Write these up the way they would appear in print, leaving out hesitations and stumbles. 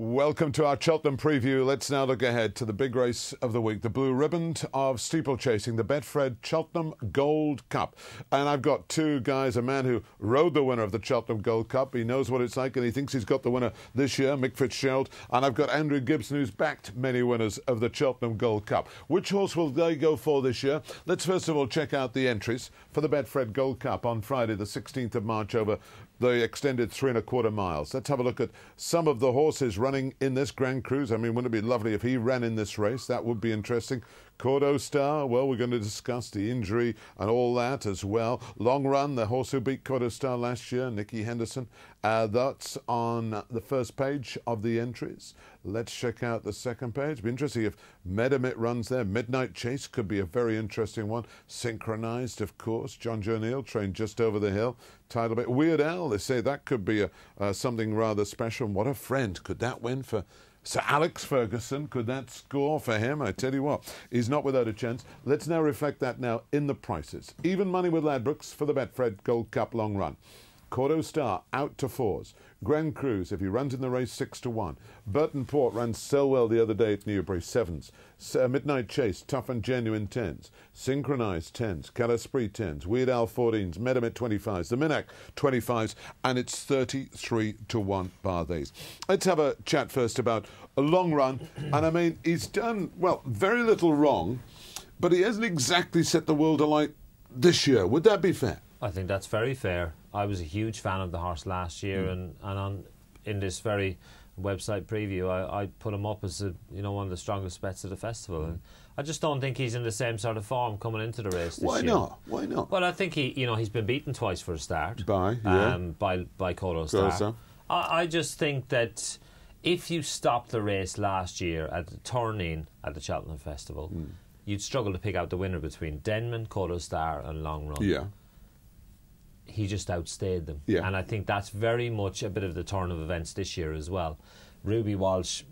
Welcome to our Cheltenham preview. Let's now look ahead to the big race of the week, the blue ribbon of steeplechasing, the Betfred Cheltenham Gold Cup. And I've got two guys, a man who rode the winner of the Cheltenham Gold Cup. He knows what it's like and he thinks he's got the winner this year, Mick Fitzgerald. And I've got Andy Gibson, who's backed many winners of the Cheltenham Gold Cup. Which horse will they go for this year? Let's first of all check out the entries for the Betfred Gold Cup on Friday, the 16th of March, over the extended 3¼ miles. Let's have a look at some of the horses running in this Grand Cruise. I mean, wouldn't it be lovely if he ran in this race? That would be interesting. Cordo Star, well, we're going to discuss the injury and all that as well. Long Run, the horse who beat Cordo Star last year, Johnny Henderson. That's on the first page of the entries. Let's check out the second page. It'd be interesting if Medamit runs there. Midnight Chase could be a very interesting one. Synchronized, of course. John Joe Neal trained just over the hill. Title bit. Weird Al, they say that could be something rather special. And what a friend. Could that win for Sir Alex Ferguson? Could that score for him? I tell you what, he's not without a chance. Let's now reflect that now in the prices. Even money with Ladbrokes for the Betfred Gold Cup Long Run. Cordo Star out to 4s. Grand Cruise, if he runs in the race, 6-1. Burton Port ran so well the other day at Newbury, 7s. Midnight Chase, Tough and Genuine, 10s. Synchronized, 10s. Calesprit, 10s. Weird Al, 14s. Medamit, 25s. The Minac, 25s. And it's 33-1 bar these. Let's have a chat first about a Long Run. And I mean, he's done, well, very little wrong, but he hasn't exactly set the world alight this year. Would that be fair? I think that's very fair. I was a huge fan of the horse last year, and in this very website preview, I put him up as one of the strongest bets of the festival. And I just don't think he's in the same sort of form coming into the race this year. Why not? Well, I think he's been beaten twice for a start by Cordo Star. I just think that if you stopped the race last year at the turn-in at the Cheltenham Festival, you'd struggle to pick out the winner between Denman, Cordo Star, and Long Run. Yeah. He just outstayed them. Yeah. And I think that's very much a bit of the turn of events this year as well. Ruby Walsh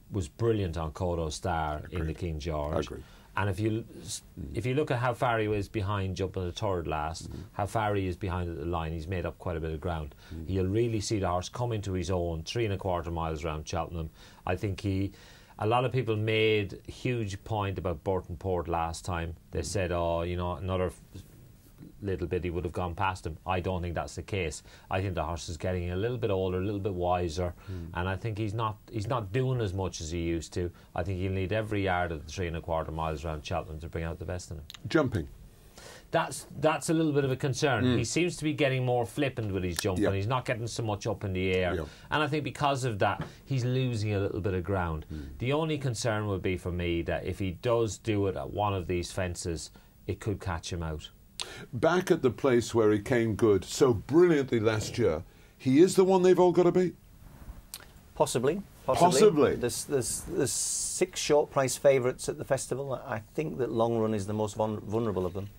was brilliant on Cordo Star in the King George. Agreed. And if you look at how far he was behind jumping the third last, how far he is behind at the line, he's made up quite a bit of ground. You'll really see the horse come into his own 3¼ miles around Cheltenham. I think a lot of people made a huge point about Burton Port last time. They said, another little bit he would have gone past him. I don't think that's the case. I think the horse is getting a little bit older, a little bit wiser, and I think he's not doing as much as he used to. I think he'll need every yard of the 3¼ miles around Cheltenham to bring out the best in him. Jumping. That's a little bit of a concern. He seems to be getting more flippant with his jump, and he's not getting so much up in the air. And I think because of that, he's losing a little bit of ground. The only concern would be for me that if he does do it at one of these fences, it could catch him out. Back at the place where he came good so brilliantly last year, he is the one they've all got to beat? Possibly. There's 6 short price favourites at the festival. I think that Long Run is the most vulnerable of them.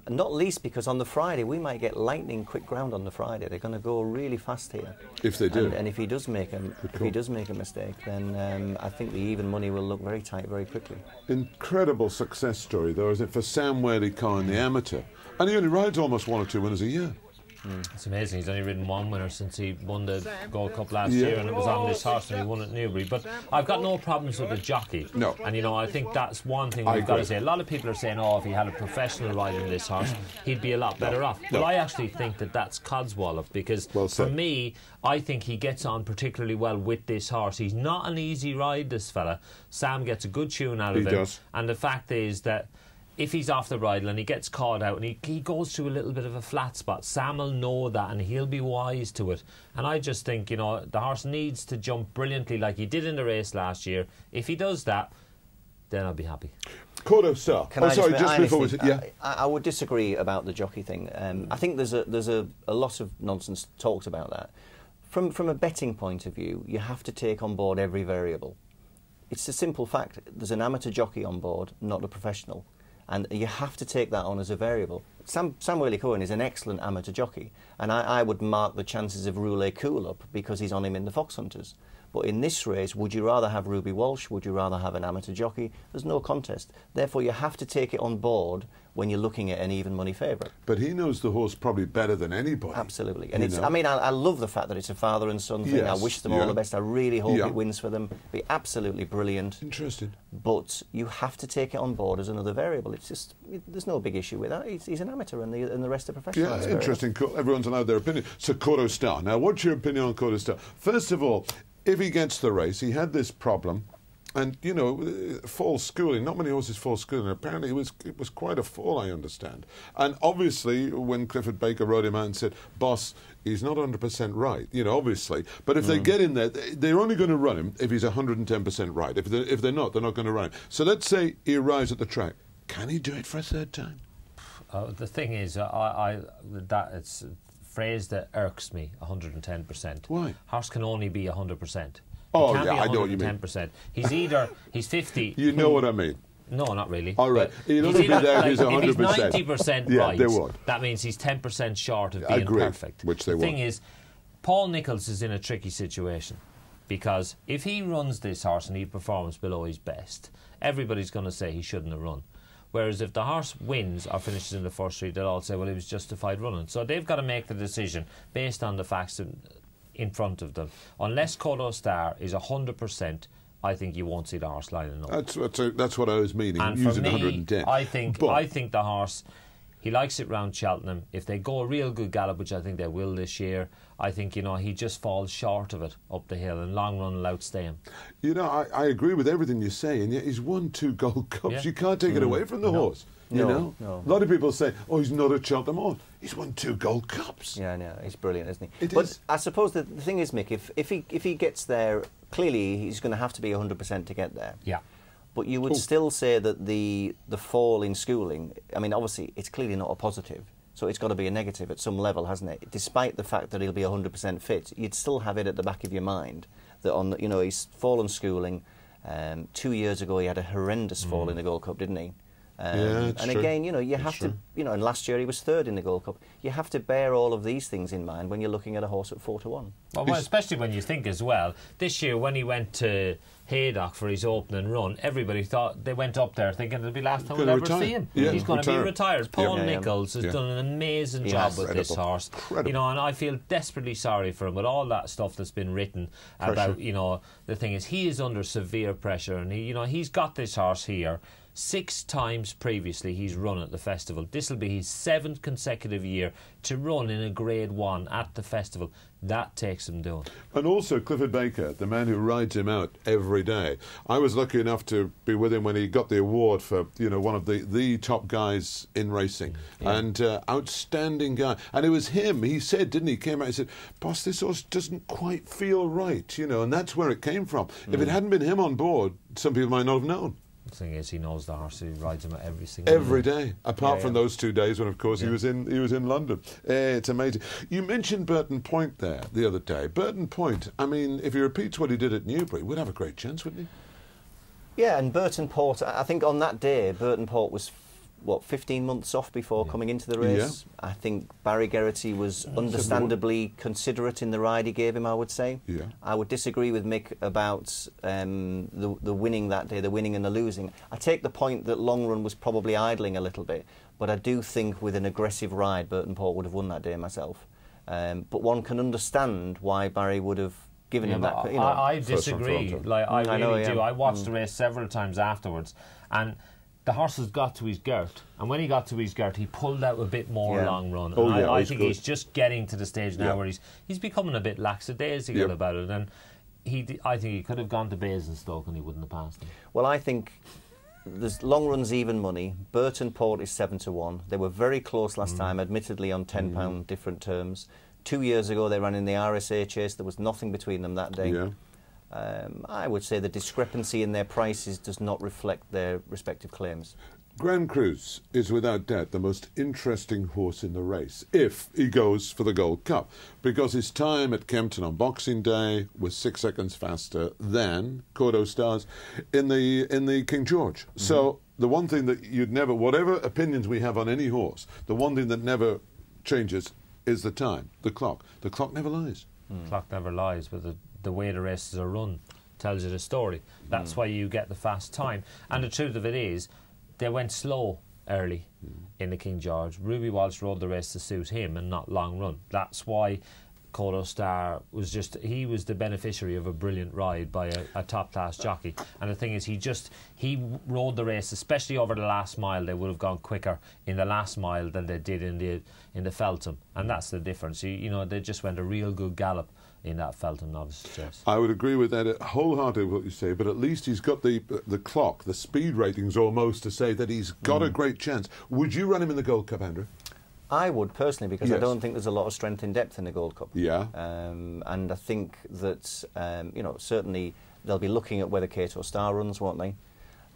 Not least because on the Friday we might get lightning quick ground on the Friday. They're going to go really fast here. If they do, and if he does make a mistake, then I think the even money will look very tight very quickly. Incredible success story though, is it, for Sam Whaley-Cohen, the amateur, and he only rides almost 1 or 2 winners a year. It's amazing. He's only ridden 1 winner since he won the Gold Cup last year, and it was on this horse and he won at Newbury. But I've got no problems with the jockey. No. And I think that's one thing we've got to say. A lot of people are saying, if he had a professional riding this horse, he'd be a lot better off. Well, I actually think that that's Codswallop, because for me, I think he gets on particularly well with this horse. He's not an easy ride, this fella. Sam gets a good tune out of him. Does. And the fact is that if he's off the bridle and he gets caught out and he goes through a little bit of a flat spot, Sam will know that and he'll be wise to it. And I just think, the horse needs to jump brilliantly like he did in the race last year. If he does that, then I'll be happy. Cordo Star. I would disagree about the jockey thing. I think there's a lot of nonsense talked about that. From a betting point of view, you have to take on board every variable. It's a simple fact. There's an amateur jockey on board, not a professional. And you have to take that on as a variable. Sam Whaley-Cohen is an excellent amateur jockey, and I would mark the chances of Roulé Cool up because he's on him in the Fox Hunters. But in this race, would you rather have Ruby Walsh? Would you rather have an amateur jockey? There's no contest. Therefore, you have to take it on board when you're looking at an even money favourite. But he knows the horse probably better than anybody. Absolutely. And it's, I mean, I love the fact that it's a father and son thing. Yes, I wish them all the best. I really hope it wins for them. Be absolutely brilliant. Interesting. But you have to take it on board as another variable. It's just, there's no big issue with that. He's an amateur and the rest are professionals. Yeah, interesting. Cool. Everyone's allowed their opinion. So, Cordo Star. Now, what's your opinion on Cordo Star? First of all, if he gets the race, he had this problem. And, you know, fall schooling, not many horses fall schooling. Apparently it was quite a fall, I understand. And obviously, when Clifford Baker rode him out and said, boss, he's not 100% right, you know, obviously. But if they get in there, they're only going to run him if he's 110% right. If they're not going to run him. So let's say he arrives at the track. Can he do it for a third time? The thing is, it's a phrase that irks me, 110%. Why? Horse can only be 100%. Oh, yeah, I know what you mean. 110%. He's 50. You know what I mean. No, not really. All right. He'd only be there if he's 100%. If he's 90% right, they would. That means he's 10% short of being perfect. Which they The won't. thing is, Paul Nicholls is in a tricky situation because if he runs this horse and he performs below his best, everybody's going to say he shouldn't have run. Whereas if the horse wins or finishes in the first three, they'll all say, well, he was justified running. So they've got to make the decision based on the facts in front of them. Unless Cordo Star is 100%, I think you won't see the horse lining up. That's what I was meaning. And using for me, 110. I think the horse, he likes it round Cheltenham. If they go a real good gallop, which I think they will this year, I think, you know, he just falls short of it up the hill, and long run will outstay him. You know, I agree with everything you say, and yet he's won 2 Gold Cups. Yeah. You can't take it away from the horse. You know? No. A lot of people say, oh, he's not at Cheltenham horse. He's won 2 Gold Cups. Yeah, no, he's brilliant, isn't he? But is. I suppose the thing is, Mick, if he gets there, clearly he's going to have to be 100% to get there. Yeah. But you would still say that the fall in schooling, I mean, obviously, it's clearly not a positive. So it's got to be a negative at some level, hasn't it? Despite the fact that he'll be 100% fit, you'd still have it at the back of your mind that he's fallen schooling. 2 years ago, he had a horrendous fall in the Gold Cup, didn't he? And true. Again, you have to, and last year he was 3rd in the Gold Cup. You have to bear all of these things in mind when you're looking at a horse at 4-1. Well, especially when you think as well, this year when he went to Haydock for his opening run, everybody thought they went up there thinking it'll be the last time we'll ever see him. Yeah, he's going to be retired. Paul Nicholls has done an amazing job with this horse. Incredible. You know, and I feel desperately sorry for him with all that stuff that's been written about, you know, the thing is he is under severe pressure, and he's got this horse here. 6 times previously he's run at the festival. This will be his 7th consecutive year to run in a Grade 1 at the festival. That takes him down. And also Clifford Baker, the man who rides him out every day. I was lucky enough to be with him when he got the award for, you know, one of the top guys in racing. And outstanding guy. And it was him, he said, didn't he, came out and said, boss, this horse doesn't quite feel right, you know, and that's where it came from. If it hadn't been him on board, some people might not have known. The thing is, he knows the horse. He rides him every day. Apart from those 2 days when, of course, he was in London. It's amazing. You mentioned Burton Point there the other day. Burton Point. I mean, if he repeats what he did at Newbury, would have a great chance, wouldn't he? Yeah, and Burton Port. I think on that day, Burton Port was 15 months off before coming into the race. I think Barry Geraghty was understandably considerate in the ride he gave him, I would say. I would disagree with Mick about the winning that day, the winning and the losing. I take the point that Long Run was probably idling a little bit, but I do think with an aggressive ride, Burton Port would have won that day myself. But one can understand why Barry would have given him that. You know, I disagree. Like, I really do. I watched the race several times afterwards, and the horse has got to his girt, and when he got to his girt, he pulled out a bit more Long Run. And I think he's just getting to the stage now where he's becoming a bit lackadaisical about it, and I think he could have gone to Basingstoke and he wouldn't have passed him. Well, I think there's Long Run's even money. Burton Port is 7-1. They were very close last time, admittedly on £10 different terms. 2 years ago, they ran in the RSA chase. There was nothing between them that day. I would say the discrepancy in their prices does not reflect their respective claims. Grand Cruz is without doubt the most interesting horse in the race if he goes for the Gold Cup, because his time at Kempton on Boxing Day was 6 seconds faster than Cordo Star's in the King George. So the one thing that you'd never, whatever opinions we have on any horse, the one thing that never changes is the time, the clock. The clock never lies. Clock never lies, but the the way the races are run tells you the story. That's why you get the fast time. And the truth of it is, they went slow early in the King George. Ruby Walsh rode the race to suit him and not long run. That's why Kodo Star was he was the beneficiary of a brilliant ride by a top class jockey. And the thing is, he rode the race, especially over the last mile. They would have gone quicker in the last mile than they did in the Feltham, and that's the difference. You know, they just went a real good gallop in that Feltham Novices Chase. I would agree with that wholeheartedly with what you say, but at least he's got the clock, the speed ratings almost to say that he's got a great chance. Would you run him in the Gold Cup, Andrew? I would personally, because Yes. I don't think there's a lot of strength in depth in the Gold Cup. Yeah. And I think that you know, certainly they'll be looking at whether Kato Star runs, won't they?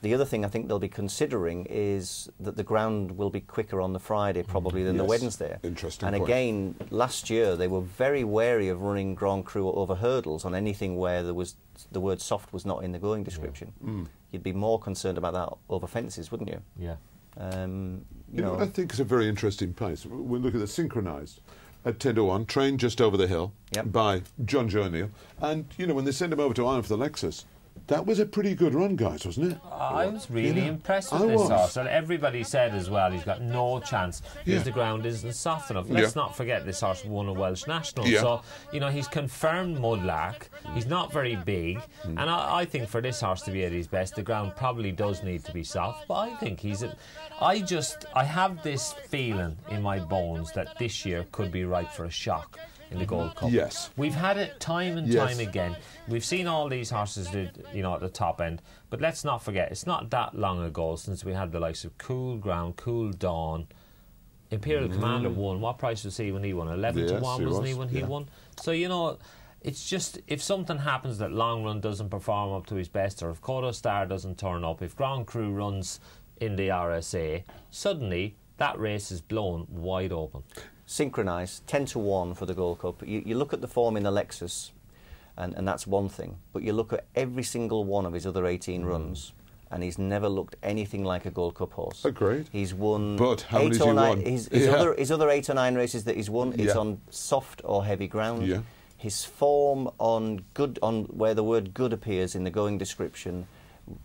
The other thing I think they'll be considering is that the ground will be quicker on the Friday probably than the Wednesday. Interesting And point. again, last year they were very wary of running Grand Cru over hurdles on anything where there was the word soft was not in the going description. You'd be more concerned about that over fences, wouldn't you? Yeah. You know, I think it's a very interesting place. We look at the synchronised at 10-1, trained just over the hill by John Joe O'Neill. And, you know, when they sent him over to Ireland for the Lexus, that was a pretty good run, guys, wasn't it? I was really impressed with this horse. And everybody said as well, he's got no chance because the ground isn't soft enough. Let's not forget this horse won a Welsh National. So, you know, he's confirmed mudlark. He's not very big. And I think for this horse to be at his best, the ground probably does need to be soft. But I think I have this feeling in my bones that this year could be ripe for a shock in the Gold Cup. Yes. We've had it time and time again. We've seen all these horses, you know, at the top end. But let's not forget, it's not that long ago since we had the likes of Cool Ground, Cool Dawn. Imperial Commander won. What price was he when he won? 11 to 1, wasn't he, when he won? So, you know, it's just, if something happens that Long Run doesn't perform up to his best, or if Kodo Star doesn't turn up, if Grand Cru runs in the RSA, suddenly that race is blown wide open. Synchronised, 10 to 1 for the Gold Cup. You look at the form in the Lexus, and that's one thing. But you look at every single one of his other 18 runs, and he's never looked anything like a Gold Cup horse. Agreed. He's won. But how many has he won? His other 8 or 9 races that he's won, it's on soft or heavy ground. Yeah. His form on where the word good appears in the going description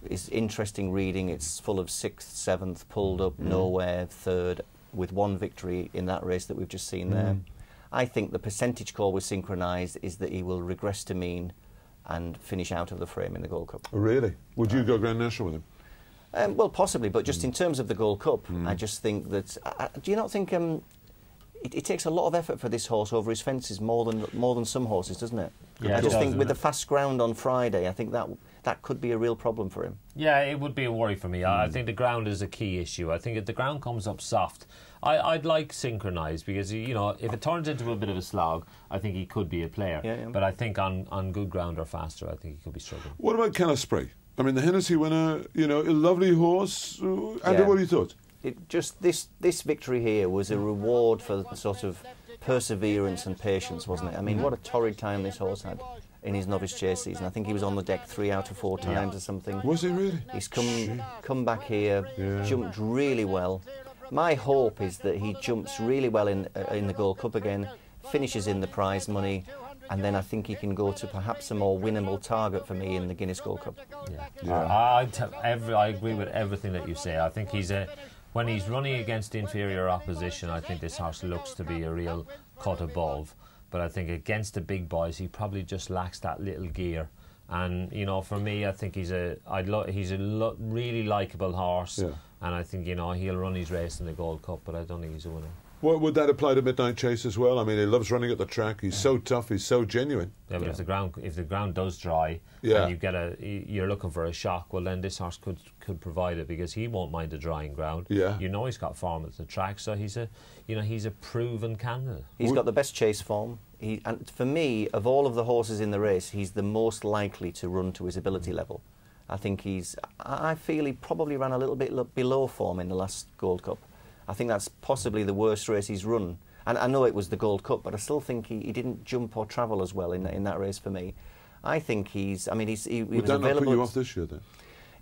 is interesting reading. It's full of 6th, 7th, pulled up, nowhere, 3rd, with 1 victory in that race that we've just seen there. I think the percentage call with Synchronised is that he will regress to mean and finish out of the frame in the Gold Cup. Really? Would you go Grand National with him? Well, possibly, but just in terms of the Gold Cup, I just think that... do you not think it takes a lot of effort for this horse over his fences more than some horses, doesn't it? Yeah, I just think with the fast ground on Friday, I think that could be a real problem for him. Yeah, it would be a worry for me. I think the ground is a key issue. I think if the ground comes up soft, I'd like Synchronised, because, you know, if it turns into a bit of a slog, I think he could be a player. But I think on good ground or faster, I think he could be struggling. What about Calispray? I mean, the Hennessy winner, you know, a lovely horse. Andrew, what are your thoughts? This victory here was a reward for the sort of perseverance and patience, wasn't it? I mean, what a torrid time this horse had in his novice chase season. I think he was on the deck 3 out of 4 times or something. Was he really? He's come back here, jumped really well. My hope is that he jumps really well in the Gold Cup again, finishes in the prize money, and then I think he can go to perhaps a more winnable target for me in the Guinness Gold Cup. I agree with everything that you say. I think when he's running against inferior opposition, I think this horse looks to be a real cut above. But I think against the big boys, he probably just lacks that little gear. And, you know, for me, I think he's a really likeable horse. And I think, you know, he'll run his race in the Gold Cup, but I don't think he's a winner. Well, would that apply to Midnight Chase as well? I mean, he loves running at the track. He's so tough. He's so genuine. Yeah, but if the ground does dry, and you're looking for a shock, well, then this horse could provide it, because he won't mind the drying ground. You know, he's got form at the track, so he's a proven candidate. He's got the best chase form. And for me, of all of the horses in the race, he's the most likely to run to his ability level. I think I feel he probably ran a little bit below form in the last Gold Cup. I think that's possibly the worst race he's run. And I know it was the Gold Cup, but I still think he didn't jump or travel as well in that race for me. I think he was available. Would that not put you off this year then?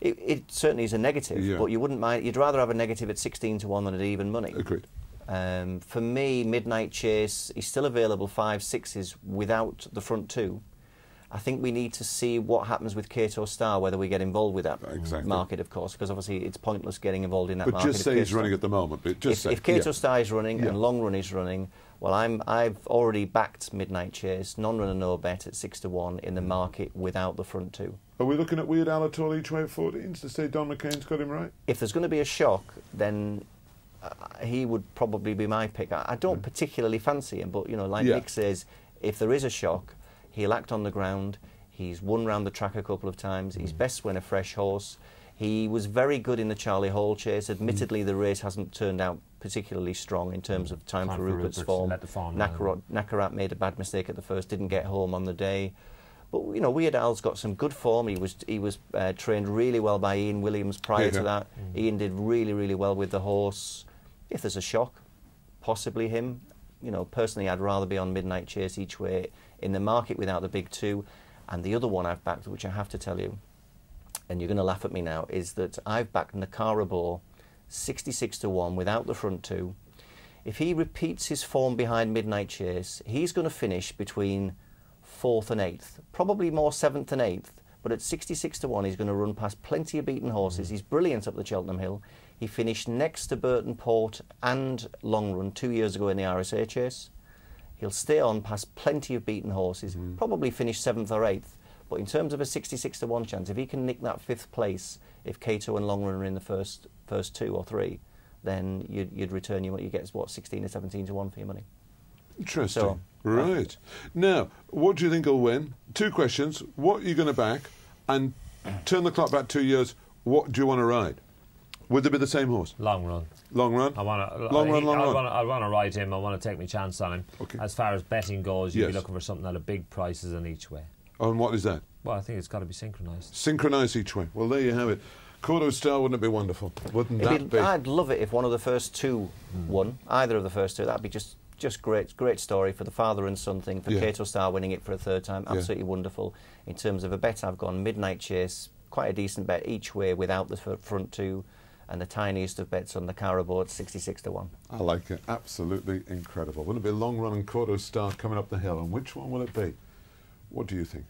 It certainly is a negative, but you wouldn't mind. You'd rather have a negative at 16 to 1 than at even money. Agreed. For me, Midnight Chase, he's still available 5, 6s without the front 2. I think we need to see what happens with Cato Star, whether we get involved with that market, of course, because obviously it's pointless getting involved in that market. But just say he's running at the moment. But just if Cato Star is running and Long Run is running, well, I've already backed Midnight Chase, non-runner no bet at 6 to 1 in the market without the front two. Are we looking at Weird Al at all each way at 14s to say Don McCain's got him right? If there's going to be a shock, then he would probably be my pick. I don't particularly fancy him, but, you know, like Nick says, if there is a shock, he'll act on the ground. He's won round the track a couple of times. He's best when a fresh horse. He was very good in the Charlie Hall chase. Admittedly, the race hasn't turned out particularly strong in terms of time for Rupert's form. Nakarat made a bad mistake at the first, didn't get home on the day. But, you know, Weird Al's got some good form. He was trained really well by Ian Williams prior to that. Ian did really, really well with the horse. If there's a shock, possibly him. You know, personally, I'd rather be on Midnight Chase each way in the market without the big two. And the other one I've backed, which I have to tell you, and you're going to laugh at me now, is that I've backed Nakarabo 66 to 1 without the front two. If he repeats his form behind Midnight Chase, he's going to finish between 4th and 8th, probably more 7th and 8th, but at 66 to 1 he's going to run past plenty of beaten horses. He's brilliant up the Cheltenham Hill. He finished next to Burton Port and Long Run 2 years ago in the RSA chase. He'll stay on past plenty of beaten horses, probably finish 7th or 8th. But in terms of a 66 to 1 chance, if he can nick that 5th place, if Cato and Long Run are in the first 2 or 3, then you'd return what you get is what, 16 or 17 to 1 for your money. Interesting. So, right. Now, what do you think will win? 2 questions. What are you going to back? And turn the clock back 2 years. What do you want to ride? Would there be the same horse? Long Run. Long Run? I want to long run. I want to ride him. I want to take my chance on him. Okay. As far as betting goes, you'd be looking for something at a big prices in each way. Oh, and what is that? Well, I think it's got to be synchronised. Synchronised each way. Well, there you have it. Cato Star, wouldn't it be wonderful? Wouldn't that be? I'd love it if one of the first two won. Either of the first two. That'd be just great story for the father and son thing. For Cato Star winning it for a 3rd time, absolutely wonderful. In terms of a bet, I've gone Midnight Chase, quite a decent bet each way without the front two, and the tiniest of bets on the Carabo at 66 to 1. I like it. Absolutely incredible. Wouldn't it be Long Run and Cato Star coming up the hill? And which one will it be? What do you think?